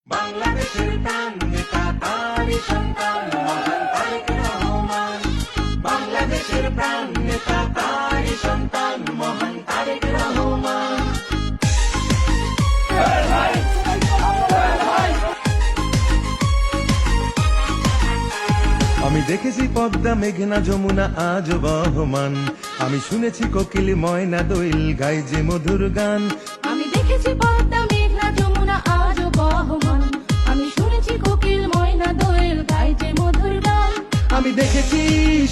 বাংলাদেশের প্রাণ নেতা তারই সন্তান মহান তারেক রহমান। বাংলাদেশের প্রাণ নেতা তারই সন্তান মহান তারেক রহমান। আমি দেখেছি পদ্মা মেঘনা যমুনা আজ বহমান, আমি শুনেছি কোকিল ময়না দোয়েল গায় যে মধুর গান। আমি দেখেছি পদ্মা মেঘনা যমুনা আজ বহমান, আমি শুনেছি কোকিল ময়না দোয়েল গায় যে মধুর গান। আমি দেখেছি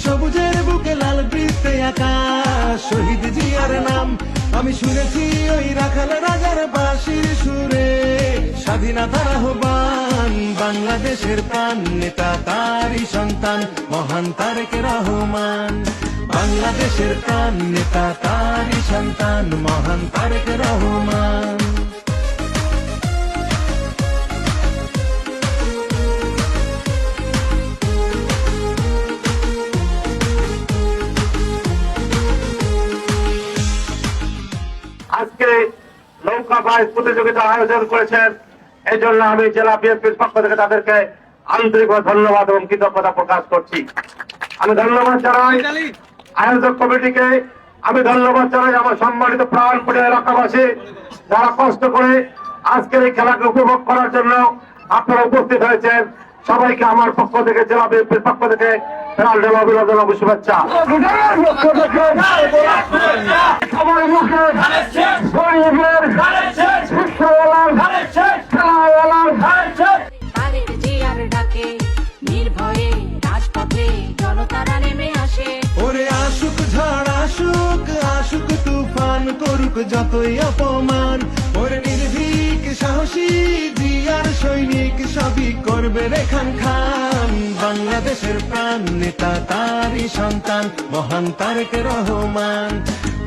সবুজের বুকে লাল বৃত্তে আকাশ শহীদ জিয়ার নাম। আমি শুনেছি ওই রাখাল রাজার বাঁশির সুরে স্বাধীনতার আহ্বান। বাংলাদেশের প্রাণ নেতা তারই সন্তান মহান তারেক রহমান। বাংলাদেশের প্রাণ নেতা তারই সন্তান মহান তারেক রহমান। আজকে নৌকা বাইচ প্রতিযোগিতা আয়োজন করেছেন, এই জন্য আমি জেলা বিএনপির পক্ষ থেকে তাদেরকে আন্তরিকভাবে ধন্যবাদ এবং কৃতজ্ঞতা প্রকাশ করছি। আমি ধন্যবাদ জানাই আয়োজক কমিটিকে, আমি ধন্যবাদ জানাই আমার সম্মানিত প্রাণপ্রিয় এলাকাবাসী যারা কষ্ট করে আজকের এই খেলাকে উপভোগ করার জন্য আপনারা উপস্থিত হয়েছেন। সবাইকে আমার পক্ষ থেকে জেলা বিএনপির পক্ষ থেকে ফেরাল দেওয়া অভিনন্দন এবং শুভেচ্ছা। সবার মুখে গরিবের তারেক জিয়ার ডাকে নির্ভয়ে রাজপথে জনতারা নেমে আসে। ওরে আশুক ঝড় আশুক আশুক তুফান করুক যতই অপমান, ওরে নির্ভীক সাহসী জিয়ার সৈনিক সবই করবে রেখান খান। বাংলাদেশের প্রাণ নেতা তারই সন্তান মহান তারেক রহমান।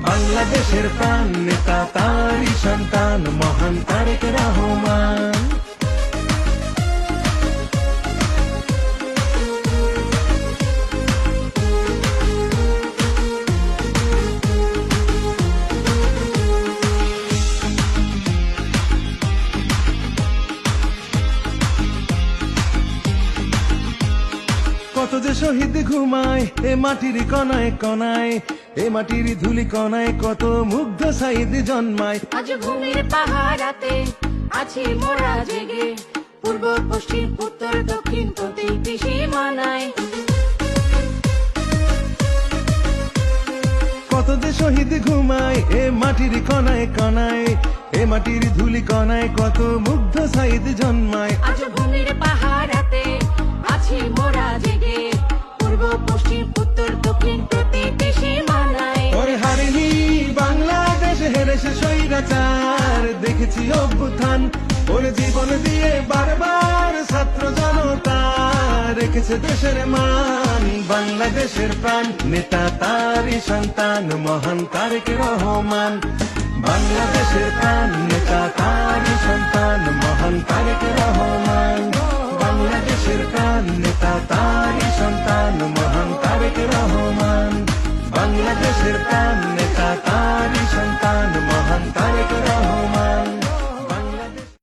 বাংলাদেশের প্রাণ নেতা তারই সন্তান মহান তারেক রহমান। কত যে শহীদ ঘুমায় এ মাটির কনায় কনায়, এ মাটির ধুলি কনায় কত মুগ্ধ সাইদ জন্মায়। আজ ভূমির পাহারাতে আছি মোরা জেগে, পূর্ব পশ্চিম উত্তর দক্ষিণ প্রতিটি সীমানায়। কত যে শহীদ ঘুমায় এ মাটির কনায় কনায়, এ মাটির ধুলি কনায় কত মুগ্ধ সাইদ জন্মায়। আজ ভূমির পাহারাতে আছি মোরা জেগে, পূর্ব পশ্চিম উত্তর দক্ষিণ প্রতিটি সীমানায়। ওরে হারিনি বাংলাদেশ হেরেছে স্বৈরাচার, দেখেছি অভ্যুত্থান ওরে জীবন দিয়ে বারবার ছাত্র জনতা রেখেছে দেশের মান। বাংলাদেশের প্রাণ নেতা তারই সন্তান মহান তারেক রহমান। বাংলাদেশের প্রাণ নেতা তারই সন্তান মহান তারেক রহমান। বাংলাদেশের প্রাণ নেতা তার